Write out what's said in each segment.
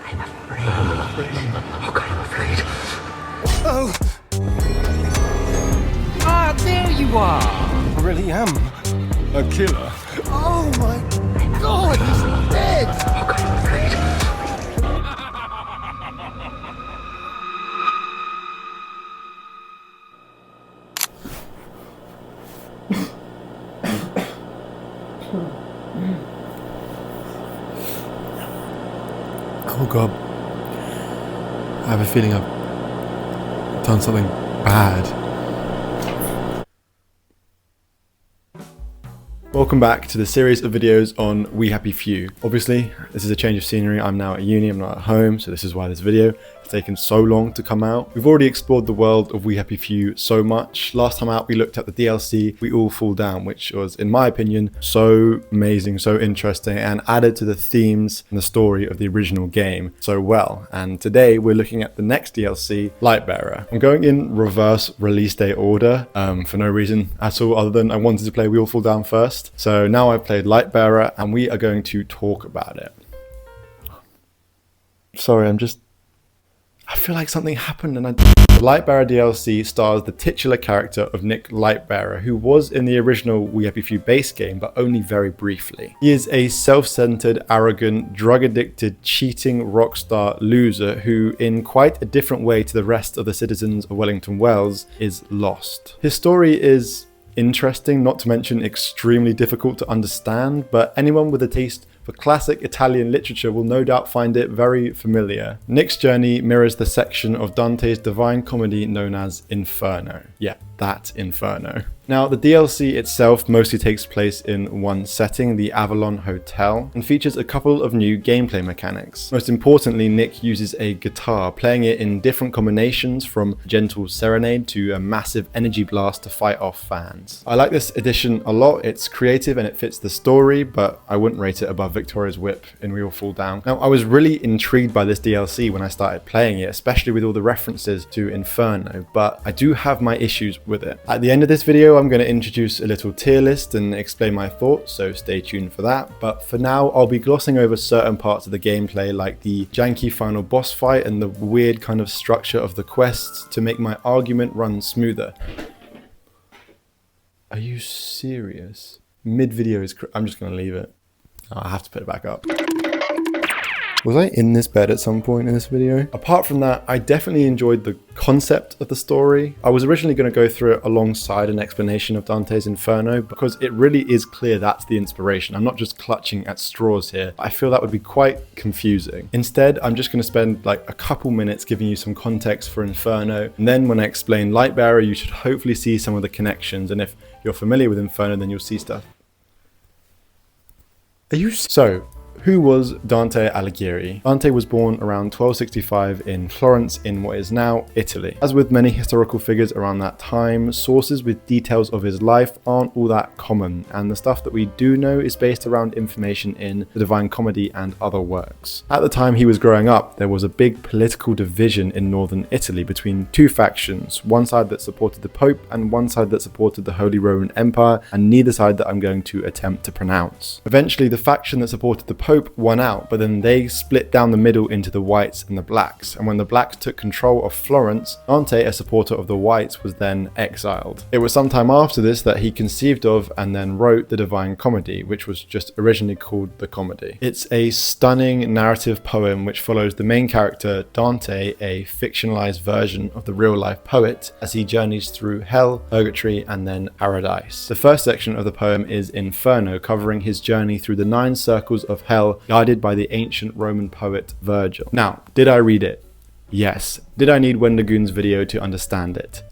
I'm afraid. Oh, Ah, there you are! I really am a killer. Oh my god, he's dead! I'm afraid. Oh god. I have a feeling I've done something bad. Welcome back to the series of videos on We Happy Few. Obviously, this is a change of scenery. I'm now at uni, I'm not at home, so this is why this video has taken so long to come out. We've already explored the world of We Happy Few so much. Last time out, we looked at the DLC, We All Fall Down, which was, in my opinion, so amazing, so interesting, and added to the themes and the story of the original game so well. And today, we're looking at the next DLC, Lightbearer. I'm going in reverse release date order for no reason at all, other than I wanted to play We All Fall Down first. So now I've played Lightbearer and we are going to talk about it. Sorry, I feel like something happened and The Lightbearer DLC stars the titular character of Nick Lightbearer, who was in the original We Happy Few base game, but only very briefly. He is a self-centered, arrogant, drug-addicted, cheating rockstar loser who, in quite a different way to the rest of the citizens of Wellington Wells, is lost. His story is interesting, not to mention extremely difficult to understand, but anyone with a taste for classic Italian literature will no doubt find it very familiar. Nick's journey mirrors the section of Dante's Divine Comedy known as Inferno. Yeah, that Inferno. Now, the DLC itself mostly takes place in one setting, the Avalon Hotel, and features a couple of new gameplay mechanics. Most importantly, Nick uses a guitar, playing it in different combinations from gentle serenade to a massive energy blast to fight off fans. I like this addition a lot. It's creative and it fits the story, but I wouldn't rate it above Victoria's Whip in We All Fall Down. Now, I was really intrigued by this DLC when I started playing it, especially with all the references to Inferno, but I do have my issues with it. At the end of this video, I'm going to introduce a little tier list and explain my thoughts, so stay tuned for that. But for now, I'll be glossing over certain parts of the gameplay, like the janky final boss fight and the weird kind of structure of the quests, to make my argument run smoother. Are you serious? Mid-video is... I'm just going to leave it. Oh, I have to put it back up. Was I in this bed at some point in this video? Apart from that, I definitely enjoyed the concept of the story. I was originally going to go through it alongside an explanation of Dante's Inferno because it really is clear that's the inspiration. I'm not just clutching at straws here. I feel that would be quite confusing. Instead, I'm just going to spend like a couple minutes giving you some context for Inferno, and then when I explain Lightbearer, you should hopefully see some of the connections, and if you're familiar with Inferno, then you'll see stuff. So, who was Dante Alighieri? Dante was born around 1265 in Florence in what is now Italy. As with many historical figures around that time, sources with details of his life aren't all that common, and the stuff that we do know is based around information in the Divine Comedy and other works. At the time he was growing up, there was a big political division in northern Italy between two factions, one side that supported the Pope and one side that supported the Holy Roman Empire, and neither side that I'm going to attempt to pronounce. Eventually, the faction that supported the Pope won out, but then they split down the middle into the whites and the blacks, and when the blacks took control of Florence, Dante, a supporter of the whites, was then exiled. It was sometime after this that he conceived of and then wrote the Divine Comedy, which was just originally called the Comedy. It's a stunning narrative poem which follows the main character, Dante, a fictionalized version of the real-life poet, as he journeys through hell, purgatory, and then paradise. The first section of the poem is Inferno, covering his journey through the 9 circles of hell, guided by the ancient Roman poet Virgil. Now, did I read it? Yes. Did I need Wendigoon's video to understand it?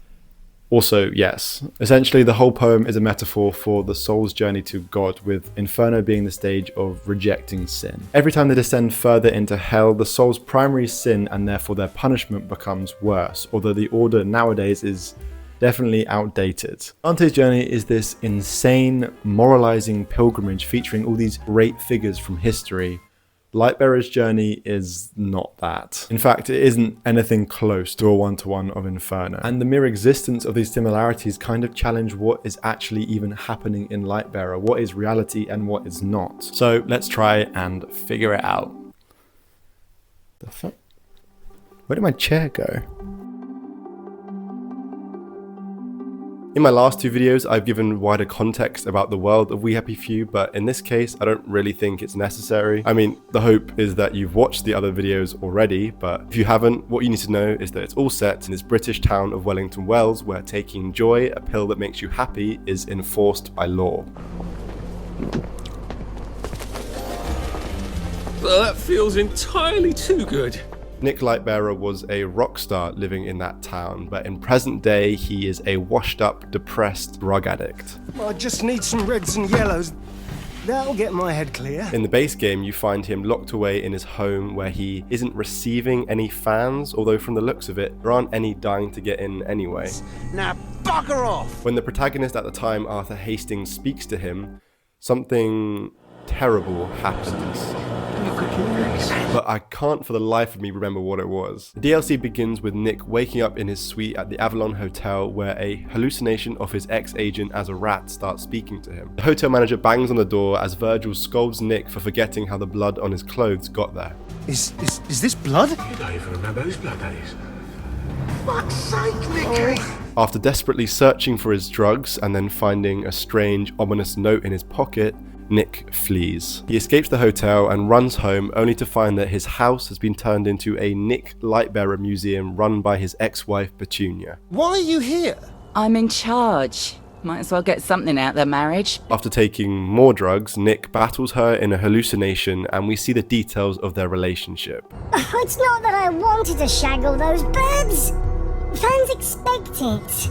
Also, yes. Essentially, the whole poem is a metaphor for the soul's journey to God, with Inferno being the stage of rejecting sin. Every time they descend further into hell, the soul's primary sin and therefore their punishment becomes worse, although the order nowadays is definitely outdated. Dante's journey is this insane, moralizing pilgrimage featuring all these great figures from history. Lightbearer's journey is not that. In fact, it isn't anything close to a one-to-one of Inferno. And the mere existence of these similarities kind of challenge what is actually even happening in Lightbearer, what is reality and what is not. So let's try and figure it out. The fuck? Where did my chair go? In my last two videos, I've given wider context about the world of We Happy Few, but in this case, I don't really think it's necessary. I mean, the hope is that you've watched the other videos already, but if you haven't, what you need to know is that it's all set in this British town of Wellington Wells, where taking joy, a pill that makes you happy, is enforced by law. Well, that feels entirely too good. Nick Lightbearer was a rock star living in that town, but in present day, he is a washed up, depressed drug addict. I just need some reds and yellows. That'll get my head clear. In the base game, you find him locked away in his home where he isn't receiving any fans, although from the looks of it, there aren't any dying to get in anyway. Now bugger off! When the protagonist at the time, Arthur Hastings, speaks to him, something terrible happens. But I can't for the life of me remember what it was. The DLC begins with Nick waking up in his suite at the Avalon Hotel, where a hallucination of his ex-agent as a rat starts speaking to him. The hotel manager bangs on the door as Virgil scolds Nick for forgetting how the blood on his clothes got there. Is this blood? You don't even remember whose blood that is. Fuck's sake, Nicky! After desperately searching for his drugs and then finding a strange, ominous note in his pocket, Nick flees. He escapes the hotel and runs home, only to find that his house has been turned into a Nick Lightbearer museum run by his ex-wife Petunia. Why are you here? I'm in charge. Might as well get something out of the marriage. After taking more drugs, Nick battles her in a hallucination and we see the details of their relationship. It's not that I wanted to shag all those birds. Fans expect it.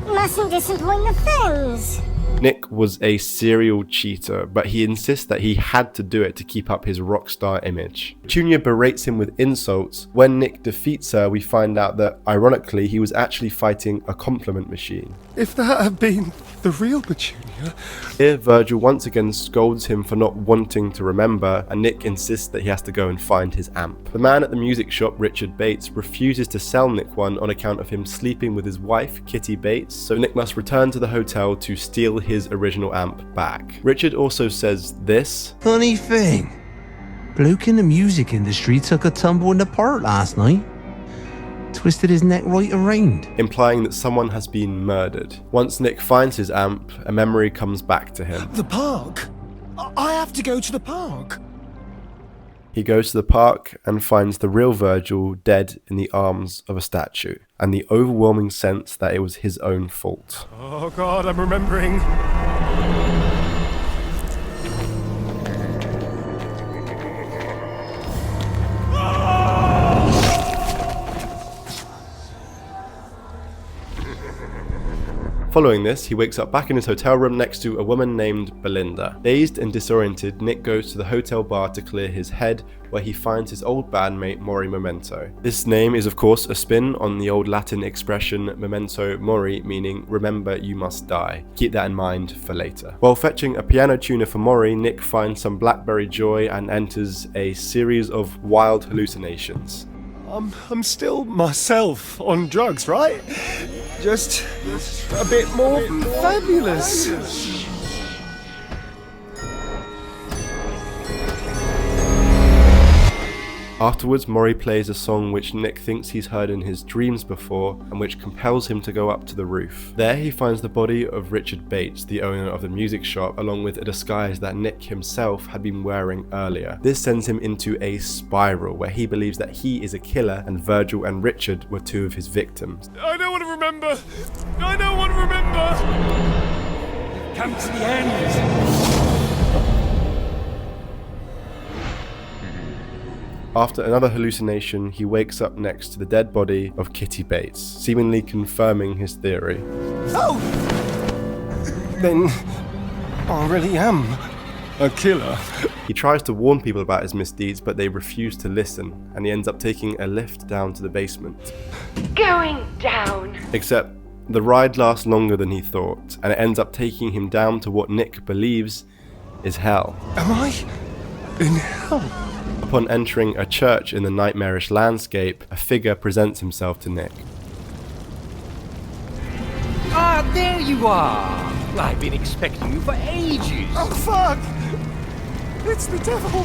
Mustn't disappoint the fans. Nick was a serial cheater, but he insists that he had to do it to keep up his rock star image. Petunia berates him with insults. When Nick defeats her, we find out that, ironically, he was actually fighting a compliment machine. If that had been the real Petunia... Here, Virgil once again scolds him for not wanting to remember, and Nick insists that he has to go and find his amp. The man at the music shop, Richard Bates, refuses to sell Nick one on account of him sleeping with his wife, Kitty Bates, so Nick must return to the hotel to steal his original amp back. Richard also says this: Funny thing, bloke in the music industry took a tumble in the park last night. Twisted his neck right around. Implying that someone has been murdered. Once Nick finds his amp, a memory comes back to him. The park? I have to go to the park. He goes to the park and finds the real Virgil dead in the arms of a statue, and the overwhelming sense that it was his own fault. Oh God, I'm remembering. Following this, he wakes up back in his hotel room next to a woman named Belinda. Dazed and disoriented, Nick goes to the hotel bar to clear his head, where he finds his old bandmate Mori Memento. This name is of course a spin on the old Latin expression memento mori, meaning remember you must die. Keep that in mind for later. While fetching a piano tuner for Mori, Nick finds some blackberry joy and enters a series of wild hallucinations. I'm still myself on drugs, right? Just a bit more fabulous. Afterwards, Mori plays a song which Nick thinks he's heard in his dreams before and which compels him to go up to the roof. There he finds the body of Richard Bates, the owner of the music shop, along with a disguise that Nick himself had been wearing earlier. This sends him into a spiral where he believes that he is a killer and Virgil and Richard were two of his victims. I don't want to remember. I don't want to remember. Come to the end. After another hallucination, he wakes up next to the dead body of Kitty Bates, seemingly confirming his theory. Oh! Then I really am a killer. He tries to warn people about his misdeeds, but they refuse to listen, and he ends up taking a lift down to the basement. Going down. Except the ride lasts longer than he thought, and it ends up taking him down to what Nick believes is hell. Am I in hell? Upon entering a church in the nightmarish landscape, a figure presents himself to Nick. Ah, there you are. I've been expecting you for ages. Oh fuck! It's the devil.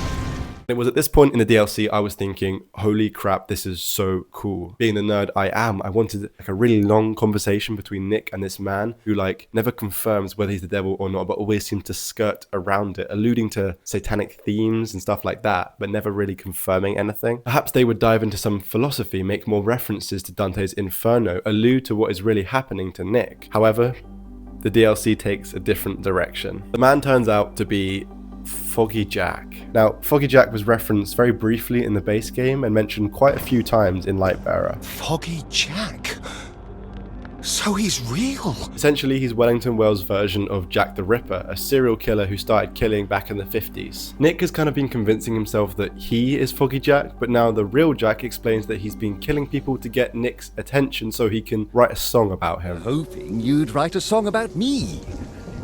It was at this point in the DLC I was thinking, holy crap, this is so cool. Being the nerd I am, I wanted like a really long conversation between Nick and this man who like never confirms whether he's the devil or not, but always seems to skirt around it, alluding to satanic themes and stuff like that, but never really confirming anything. Perhaps they would dive into some philosophy, make more references to Dante's Inferno, allude to what is really happening to Nick. However, the DLC takes a different direction. The man turns out to be Foggy Jack. Now, Foggy Jack was referenced very briefly in the base game and mentioned quite a few times in Lightbearer. Foggy Jack? So he's real? Essentially, he's Wellington Wells' version of Jack the Ripper, a serial killer who started killing back in the 50s. Nick has kind of been convincing himself that he is Foggy Jack, but now the real Jack explains that he's been killing people to get Nick's attention so he can write a song about him. Hoping you'd write a song about me.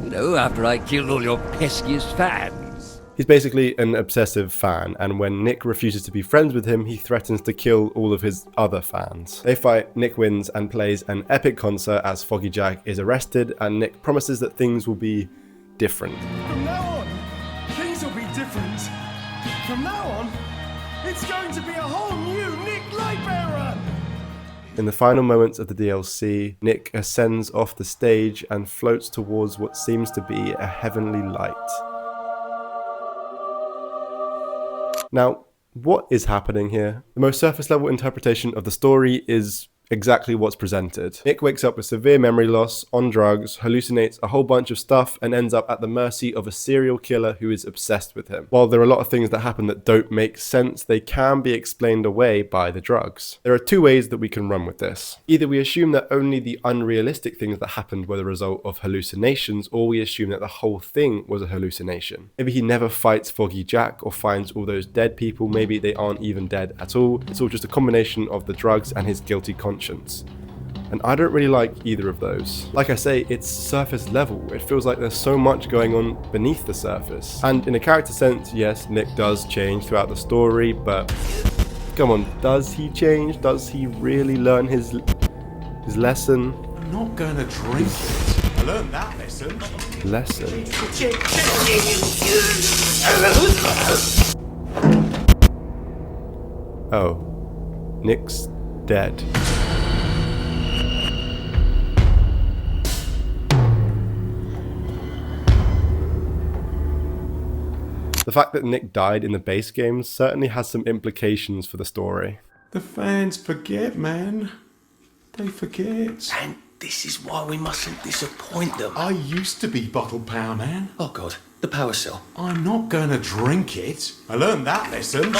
You know, after I killed all your peskiest fans. He's basically an obsessive fan, and when Nick refuses to be friends with him, he threatens to kill all of his other fans. They fight, Nick wins and plays an epic concert as Foggy Jack is arrested, and Nick promises that things will be different. From now on, things will be different. From now on, it's going to be a whole new Nick Lightbearer! In the final moments of the DLC, Nick ascends off the stage and floats towards what seems to be a heavenly light. Now, what is happening here? The most surface level interpretation of the story is exactly what's presented. Nick wakes up with severe memory loss, on drugs, hallucinates a whole bunch of stuff, and ends up at the mercy of a serial killer who is obsessed with him. While there are a lot of things that happen that don't make sense, they can be explained away by the drugs. There are two ways that we can run with this. Either we assume that only the unrealistic things that happened were the result of hallucinations, or we assume that the whole thing was a hallucination. Maybe he never fights Foggy Jack or finds all those dead people, maybe they aren't even dead at all. It's all just a combination of the drugs and his guilty conscience. And I don't really like either of those. Like I say, it's surface level. It feels like there's so much going on beneath the surface. And in a character sense, yes, Nick does change throughout the story, but come on, does he change? Does he really learn his lesson? I'm not gonna drink it. I learned that lesson. Lesson? Oh, Nick's dead. The fact that Nick died in the base game certainly has some implications for the story. The fans forget, man. They forget. And this is why we mustn't disappoint them. I used to be bottled power, man. Oh god, the power cell. I'm not gonna drink it. I learned that lesson.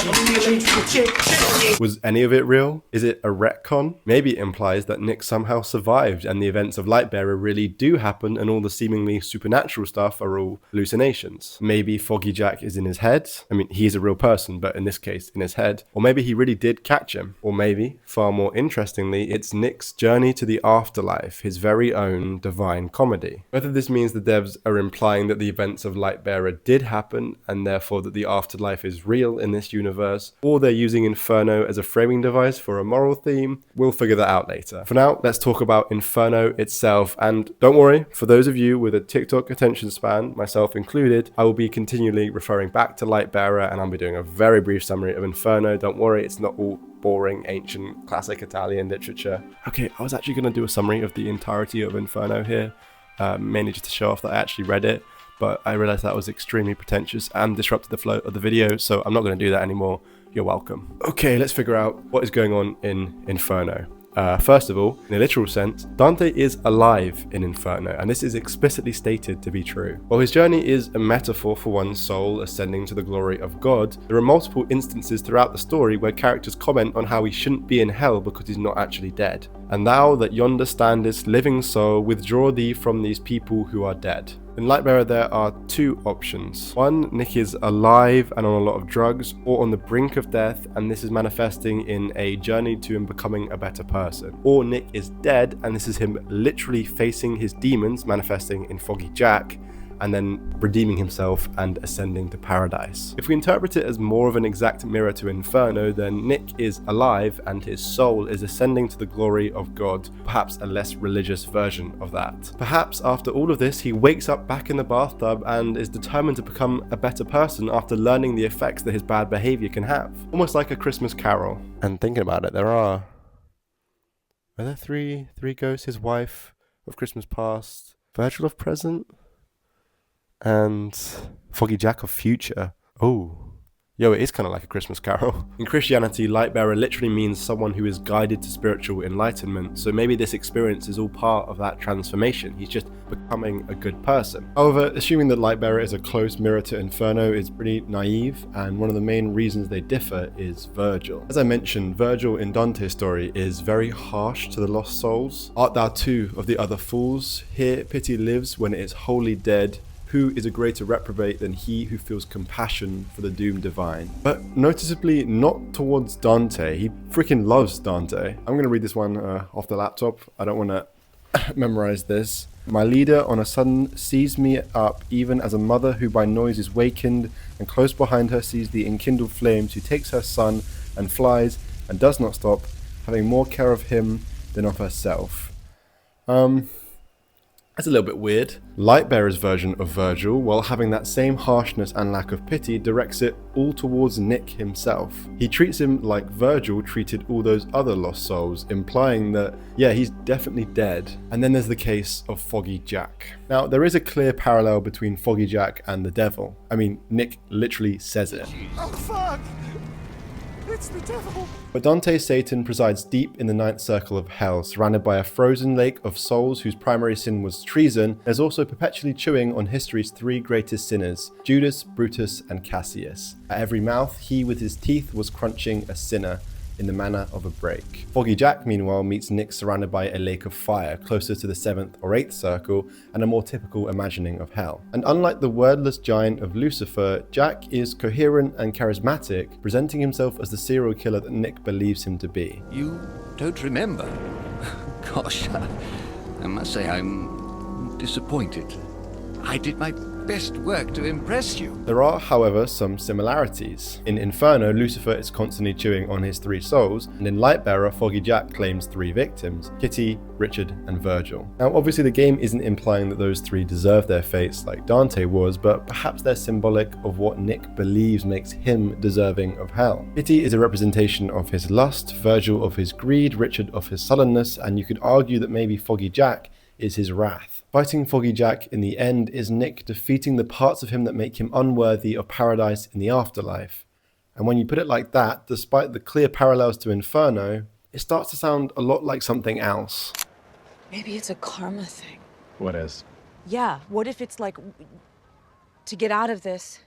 Was any of it real? Is it a retcon? Maybe it implies that Nick somehow survived and the events of Lightbearer really do happen and all the seemingly supernatural stuff are all hallucinations. Maybe Foggy Jack is in his head. I mean, he's a real person, but in this case, in his head. Or maybe he really did catch him. Or maybe, far more interestingly, it's Nick's journey to the afterlife, his very own divine comedy. Whether this means the devs are implying that the events of Lightbearer did happen and therefore that the afterlife is real in this universe, or they're using Inferno as a framing device for a moral theme, we'll figure that out later. For now, let's talk about Inferno itself, and don't worry, for those of you with a TikTok attention span, myself included, I will be continually referring back to Lightbearer and I'll be doing a very brief summary of Inferno. Don't worry, it's not all boring, ancient, classic Italian literature. Okay, I was actually going to do a summary of the entirety of Inferno here, mainly just to show off that I actually read it, but I realized that was extremely pretentious and disrupted the flow of the video, so I'm not going to do that anymore. You're welcome. Okay, let's figure out what is going on in Inferno. First of all, in a literal sense, Dante is alive in Inferno, and this is explicitly stated to be true. While his journey is a metaphor for one's soul ascending to the glory of God, there are multiple instances throughout the story where characters comment on how he shouldn't be in hell because he's not actually dead. And thou that yonder standest, living soul, withdraw thee from these people who are dead. In Lightbearer, there are two options. One, Nick is alive and on a lot of drugs, or on the brink of death, and this is manifesting in a journey to him becoming a better person. Or Nick is dead, and this is him literally facing his demons, manifesting in Foggy Jack, and then redeeming himself and ascending to paradise. If we interpret it as more of an exact mirror to Inferno, then Nick is alive and his soul is ascending to the glory of God, perhaps a less religious version of that. Perhaps after all of this, he wakes up back in the bathtub and is determined to become a better person after learning the effects that his bad behavior can have. Almost like a Christmas Carol. And thinking about it, are there three ghosts? His wife of Christmas Past, Virgil of Present, and Foggy Jack of Future. Oh. Yo, it is kind of like a Christmas Carol. In Christianity, Lightbearer literally means someone who is guided to spiritual enlightenment, so maybe this experience is all part of that transformation. He's just becoming a good person. However, assuming that Lightbearer is a close mirror to Inferno is pretty naive, and one of the main reasons they differ is Virgil. As I mentioned, Virgil in Dante's story is very harsh to the lost souls. Art thou too of the other fools? Here pity lives when it is wholly dead. Who is a greater reprobate than he who feels compassion for the doomed divine? But noticeably not towards Dante. He freaking loves Dante. I'm going to read this one off the laptop. I don't want to memorize this. My leader on a sudden seized me up, even as a mother who by noise is wakened, and close behind her sees the enkindled flames, who takes her son and flies and does not stop, having more care of him than of herself. That's a little bit weird. Lightbearer's version of Virgil, while having that same harshness and lack of pity, directs it all towards Nick himself. He treats him like Virgil treated all those other lost souls, implying that, yeah, he's definitely dead. And then there's the case of Foggy Jack. Now, there is a clear parallel between Foggy Jack and the devil. I mean, Nick literally says it. Oh, fuck! It's the devil! But Dante's Satan presides deep in the ninth circle of hell, surrounded by a frozen lake of souls whose primary sin was treason, and is also perpetually chewing on history's three greatest sinners, Judas, Brutus, and Cassius. At every mouth, he with his teeth was crunching a sinner, in the manner of a break. Foggy Jack, meanwhile, meets Nick surrounded by a lake of fire, closer to the 7th or 8th circle, and a more typical imagining of hell. And unlike the wordless giant of Lucifer, Jack is coherent and charismatic, presenting himself as the serial killer that Nick believes him to be. You don't remember? Gosh, I must say I'm disappointed. I did my best work to impress you. There are, however, some similarities. In Inferno, Lucifer is constantly chewing on his three souls, and in Lightbearer, Foggy Jack claims three victims, Kitty, Richard, and Virgil. Now, obviously the game isn't implying that those three deserve their fates like Dante was, but perhaps they're symbolic of what Nick believes makes him deserving of hell. Kitty is a representation of his lust, Virgil of his greed, Richard of his sullenness, and you could argue that maybe Foggy Jack is his wrath. Fighting Foggy Jack in the end is Nick defeating the parts of him that make him unworthy of paradise in the afterlife. And when you put it like that, despite the clear parallels to Inferno, it starts to sound a lot like something else. Maybe it's a karma thing. What is? Yeah, what if it's like, to get out of this,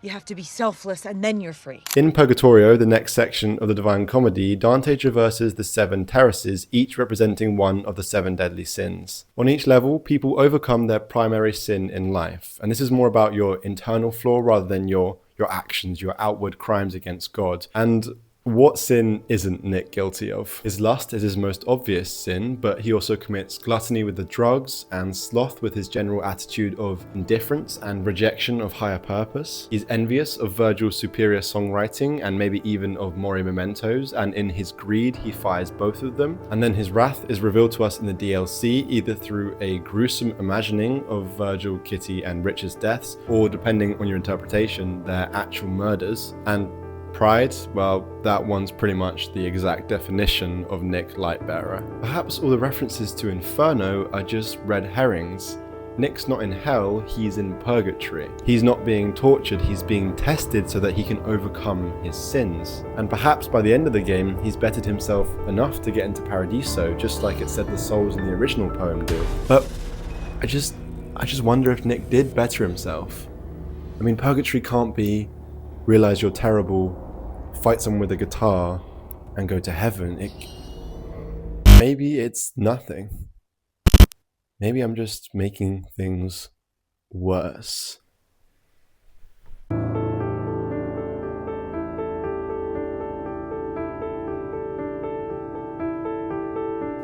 you have to be selfless and then you're free. In Purgatorio, the next section of the Divine Comedy, Dante traverses the 7 terraces, each representing one of the 7 deadly sins. On each level, people overcome their primary sin in life, and this is more about your internal flaw rather than your actions, your outward crimes against God. And what sin isn't Nick guilty of? His lust is his most obvious sin, but he also commits gluttony with the drugs and sloth with his general attitude of indifference and rejection of higher purpose. He's envious of Virgil's superior songwriting and maybe even of Mori Mementos, and in his greed he fires both of them. And then his wrath is revealed to us in the DLC, either through a gruesome imagining of Virgil, Kitty, and Richard's deaths, or depending on your interpretation, their actual murders. And pride, well, that one's pretty much the exact definition of Nick Lightbearer. Perhaps all the references to Inferno are just red herrings. Nick's not in hell, he's in purgatory. He's not being tortured, he's being tested so that he can overcome his sins. And perhaps by the end of the game, he's bettered himself enough to get into Paradiso, just like it said the souls in the original poem do. But I just wonder if Nick did better himself. I mean, purgatory can't be realize you're terrible, fight someone with a guitar, and go to heaven. Maybe it's nothing. Maybe I'm just making things worse.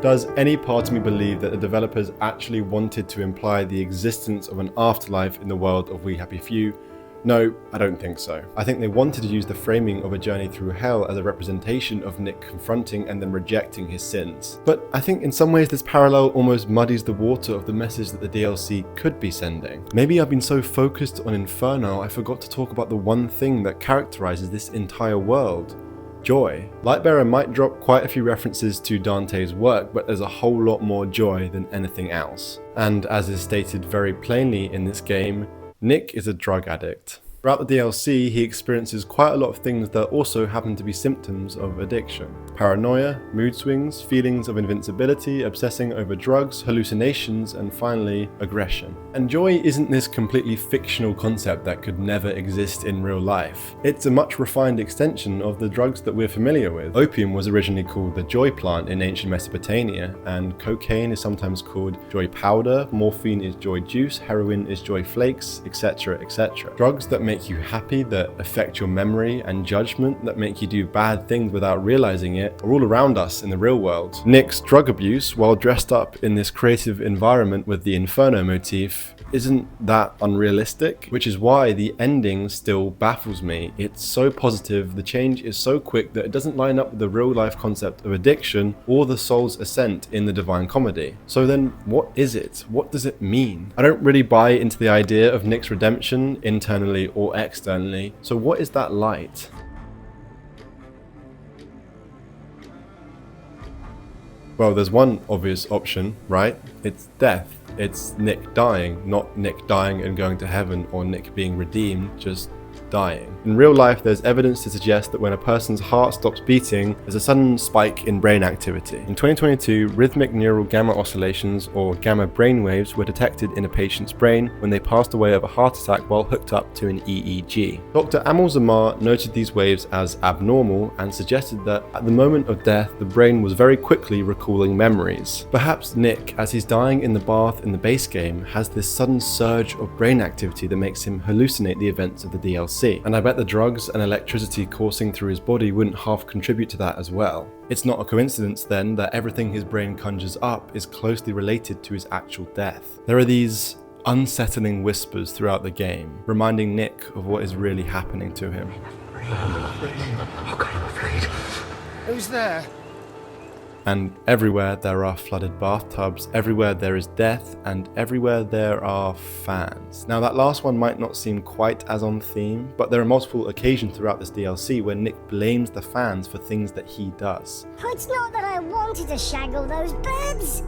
Does any part of me believe that the developers actually wanted to imply the existence of an afterlife in the world of We Happy Few? No, I don't think so. I think they wanted to use the framing of a journey through hell as a representation of Nick confronting and then rejecting his sins. But I think in some ways this parallel almost muddies the water of the message that the DLC could be sending. Maybe I've been so focused on Inferno I forgot to talk about the one thing that characterizes this entire world: joy. Lightbearer might drop quite a few references to Dante's work, but there's a whole lot more joy than anything else. And as is stated very plainly in this game, Nick is a drug addict. Throughout the DLC, he experiences quite a lot of things that also happen to be symptoms of addiction. Paranoia, mood swings, feelings of invincibility, obsessing over drugs, hallucinations, and finally, aggression. And joy isn't this completely fictional concept that could never exist in real life. It's a much refined extension of the drugs that we're familiar with. Opium was originally called the joy plant in ancient Mesopotamia, and cocaine is sometimes called joy powder, morphine is joy juice, heroin is joy flakes, etc, etc. Drugs that make you happy, that affect your memory and judgment, that make you do bad things without realizing it, are all around us in the real world. Nick's drug abuse, while dressed up in this creative environment with the Inferno motif, isn't that unrealistic? Which is why the ending still baffles me. It's so positive, the change is so quick that it doesn't line up with the real life concept of addiction or the soul's ascent in the Divine Comedy. So then what is it? What does it mean? I don't really buy into the idea of Nick's redemption internally or externally. So what is that light? Well, there's one obvious option, right? It's death. It's Nick dying, not Nick dying and going to heaven or Nick being redeemed, just dying. In real life, there's evidence to suggest that when a person's heart stops beating, there's a sudden spike in brain activity. In 2022, rhythmic neural gamma oscillations, or gamma brainwaves, were detected in a patient's brain when they passed away of a heart attack while hooked up to an EEG. Dr. Amal Zamar noted these waves as abnormal and suggested that at the moment of death, the brain was very quickly recalling memories. Perhaps Nick, as he's dying in the bath in the base game, has this sudden surge of brain activity that makes him hallucinate the events of the DLC. And I bet the drugs and electricity coursing through his body wouldn't half contribute to that as well. It's not a coincidence then that everything his brain conjures up is closely related to his actual death. There are these unsettling whispers throughout the game, reminding Nick of what is really happening to him. Who's there? And everywhere there are flooded bathtubs, everywhere there is death, and everywhere there are fans. Now that last one might not seem quite as on theme, but there are multiple occasions throughout this DLC where Nick blames the fans for things that he does. It's not that I wanted to shag all those birds.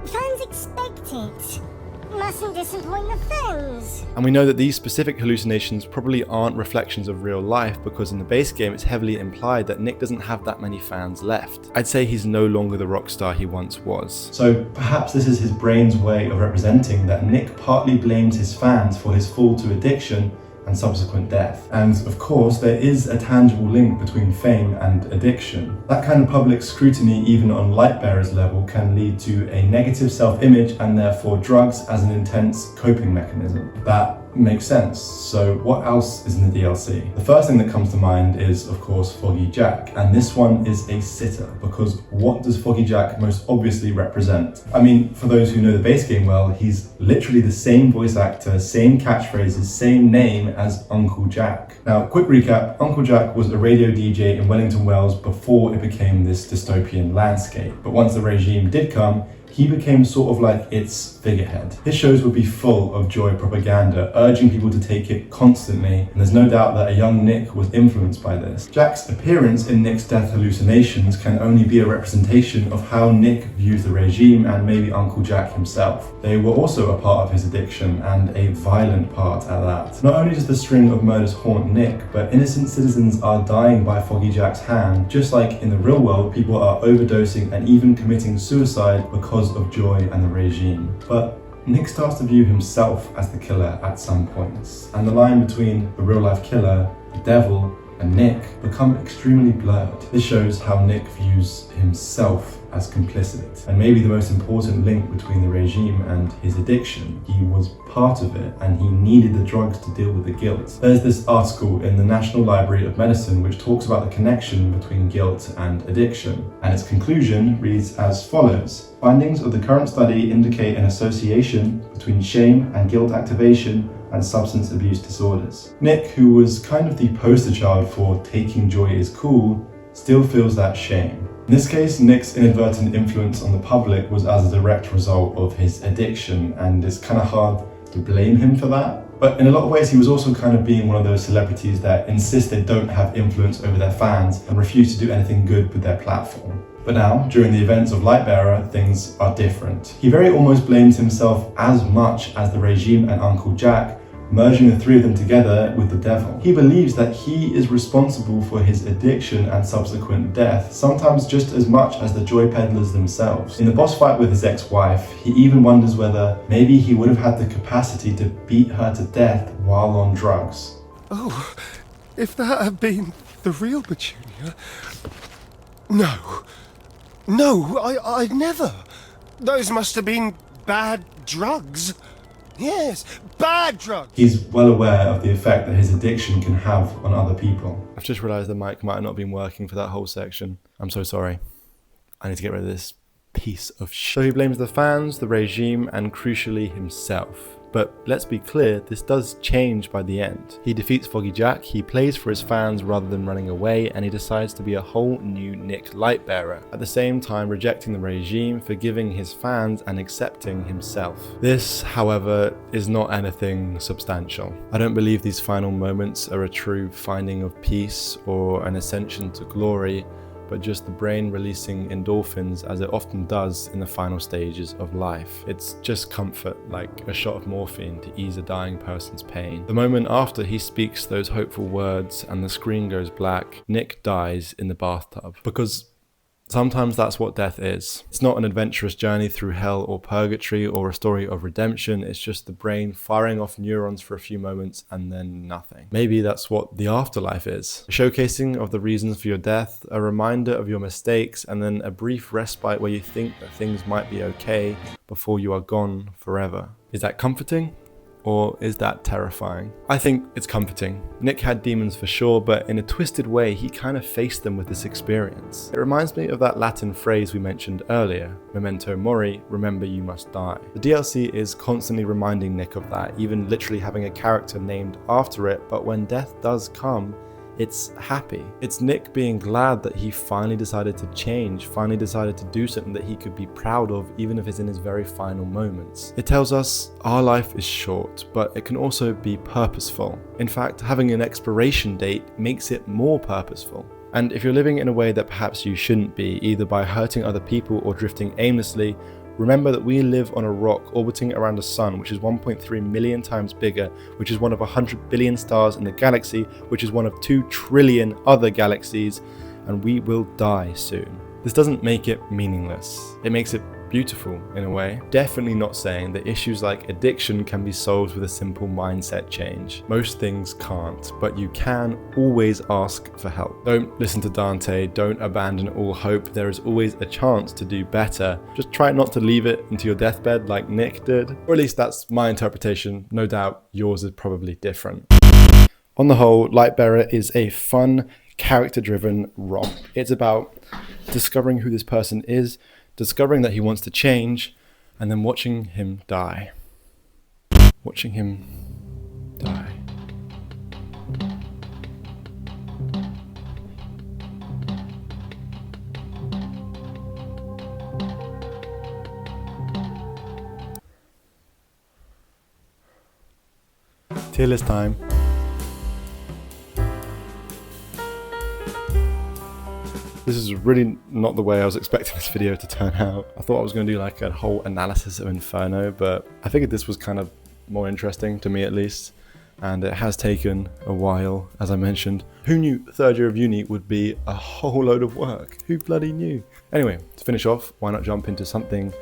Fans expect it. Mustn't disappoint the fans. And we know that these specific hallucinations probably aren't reflections of real life, because in the base game it's heavily implied that Nick doesn't have that many fans left. I'd say he's no longer the rock star he once was. So perhaps this is his brain's way of representing that Nick partly blames his fans for his fall to addiction and subsequent death. And of course, there is a tangible link between fame and addiction. That kind of public scrutiny, even on Lightbearer's level, can lead to a negative self-image and therefore drugs as an intense coping mechanism. That makes sense. So what else is in the DLC? The first thing that comes to mind is, of course, Foggy Jack. And this one is a sitter, because what does Foggy Jack most obviously represent? I mean, for those who know the base game well, he's literally the same voice actor, same catchphrases, same name as Uncle Jack. Now, quick recap, Uncle Jack was a radio DJ in Wellington, Wales before it became this dystopian landscape. But once the regime did come, he became sort of like its figurehead. His shows would be full of joy propaganda, urging people to take it constantly, and there's no doubt that a young Nick was influenced by this. Jack's appearance in Nick's death hallucinations can only be a representation of how Nick views the regime and maybe Uncle Jack himself. They were also a part of his addiction, and a violent part at that. Not only does the string of murders haunt Nick, but innocent citizens are dying by Foggy Jack's hand, just like in the real world, people are overdosing and even committing suicide because of joy and the regime. But Nick starts to view himself as the killer at some points, and the line between the real-life killer, the devil, and Nick become extremely blurred. This shows how Nick views himself as complicit. And maybe the most important link between the regime and his addiction, he was part of it and he needed the drugs to deal with the guilt. There's this article in the National Library of Medicine which talks about the connection between guilt and addiction, and its conclusion reads as follows. Findings of the current study indicate an association between shame and guilt activation and substance abuse disorders. Nick, who was kind of the poster child for taking joy is cool, still feels that shame. In this case, Nick's inadvertent influence on the public was as a direct result of his addiction, and it's kind of hard to blame him for that. But in a lot of ways, he was also kind of being one of those celebrities that insist they don't have influence over their fans and refuse to do anything good with their platform. But now, during the events of Lightbearer, things are different. He very almost blames himself as much as the regime and Uncle Jack, merging the three of them together with the devil. He believes that he is responsible for his addiction and subsequent death, sometimes just as much as the joy peddlers themselves. In the boss fight with his ex-wife, he even wonders whether maybe he would have had the capacity to beat her to death while on drugs. Oh, if that had been the real Petunia... No, I'd never. Those must have been bad drugs. Yes, bad drugs. He's well aware of the effect that his addiction can have on other people. I've just realised the mic might have not been working for that whole section. I'm so sorry. I need to get rid of this piece of shit. So he blames the fans, the regime, and crucially himself. But let's be clear, this does change by the end. He defeats Foggy Jack, he plays for his fans rather than running away, and he decides to be a whole new Nick Lightbearer, at the same time rejecting the regime, forgiving his fans, and accepting himself. This, however, is not anything substantial. I don't believe these final moments are a true finding of peace or an ascension to glory, but just the brain releasing endorphins as it often does in the final stages of life. It's just comfort, like a shot of morphine to ease a dying person's pain. The moment after he speaks those hopeful words and the screen goes black, Nick dies in the bathtub. Because sometimes that's what death is. It's not an adventurous journey through hell or purgatory or a story of redemption, it's just the brain firing off neurons for a few moments and then nothing. Maybe that's what the afterlife is. A showcasing of the reasons for your death, a reminder of your mistakes, and then a brief respite where you think that things might be okay before you are gone forever. Is that comforting? Or is that terrifying? I think it's comforting. Nick had demons for sure, but in a twisted way, he kind of faced them with this experience. It reminds me of that Latin phrase we mentioned earlier, memento mori, remember you must die. The DLC is constantly reminding Nick of that, even literally having a character named after it, but when death does come, it's happy. It's Nick being glad that he finally decided to change, finally decided to do something that he could be proud of, even if it's in his very final moments. It tells us our life is short, but it can also be purposeful. In fact, having an expiration date makes it more purposeful. And if you're living in a way that perhaps you shouldn't be, either by hurting other people or drifting aimlessly, remember that we live on a rock orbiting around a sun which is 1.3 million times bigger, which is one of 100 billion stars in the galaxy, which is one of 2 trillion other galaxies, and we will die soon. This doesn't make it meaningless. It makes it beautiful in a way. Definitely not saying that issues like addiction can be solved with a simple mindset change. Most things can't, but you can always ask for help. Don't listen to Dante, don't abandon all hope. There is always a chance to do better. Just try not to leave it into your deathbed like Nick did. Or at least that's my interpretation. No doubt yours is probably different. On the whole, Lightbearer is a fun, character-driven romp. It's about discovering who this person is, discovering that he wants to change, and then watching him die. Watching him die. Tier list time. This is really not the way I was expecting this video to turn out. I thought I was going to do like a whole analysis of Inferno, but I figured this was kind of more interesting, to me at least, and it has taken a while, as I mentioned. Who knew third year of uni would be a whole load of work? Who bloody knew? Anyway, to finish off, why not jump into something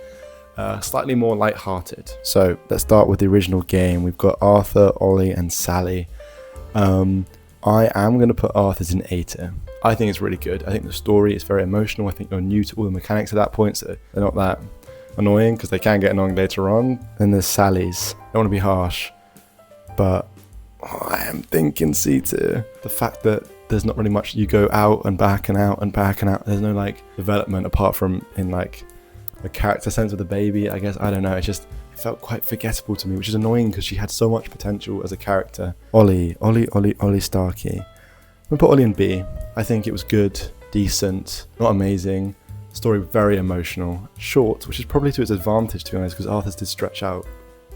slightly more light-hearted. So let's start with the original game. We've got Arthur, Ollie, and Sally. I am going to put Arthur's in A tier. I think it's really good. I think the story is very emotional. I think you're new to all the mechanics at that point, so they're not that annoying, because they can get annoying later on. Then there's Sally's. I don't want to be harsh, but I am thinking C tier. The fact that there's not really much, you go out and back and out and back and out. There's no like development apart from in like the character sense of the baby, I guess. I don't know. It felt quite forgettable to me, which is annoying because she had so much potential as a character. Ollie Starkey. I'm gonna put Ollie in B. I think it was good, decent, not amazing. Story very emotional, short, which is probably to its advantage, to be honest, because Arthur's did stretch out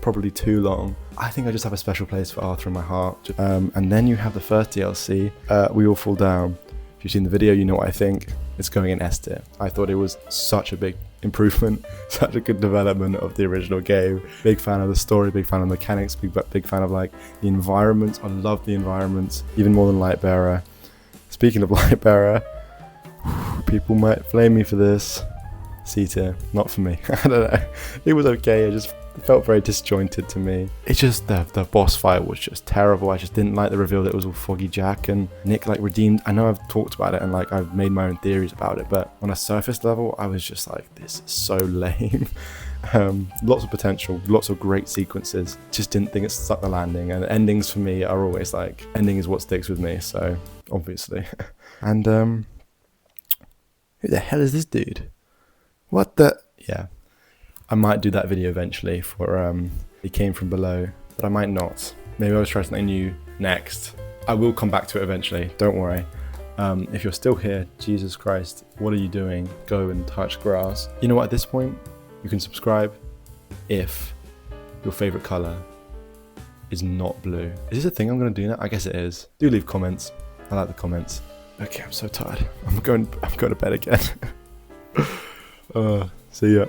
probably too long. I think I just have a special place for Arthur in my heart. And then you have the first DLC, We All Fall Down. If you've seen the video, you know what I think. It's going in S tier. I thought it was such a big improvement, such a good development of the original game. Big fan of the story, big fan of the mechanics, big fan of like the environments. I love the environments even more than Lightbearer. Speaking of Lightbearer, people might flame me for this. C tier, not for me. I don't know. It was okay. It felt very disjointed to me. It's just the boss fight was just terrible. I just didn't like the reveal that it was all Foggy Jack, and Nick like redeemed. I know I've talked about it and like I've made my own theories about it, but on a surface level, I was just like, this is so lame. Lots of potential, lots of great sequences. Just didn't think it stuck the landing, and endings for me are always like, ending is what sticks with me, so obviously. And who the hell is this dude? What the? Yeah. I might do that video eventually for It Came From Below, but I might not. Maybe I'll try something new next. I will come back to it eventually, don't worry. If you're still here, Jesus Christ, what are you doing? Go and touch grass. You know what, at this point, you can subscribe if your favourite colour is not blue. Is this a thing I'm going to do now? I guess it is. Do leave comments. I like the comments. Okay, I'm so tired. I'm going to bed again. See ya.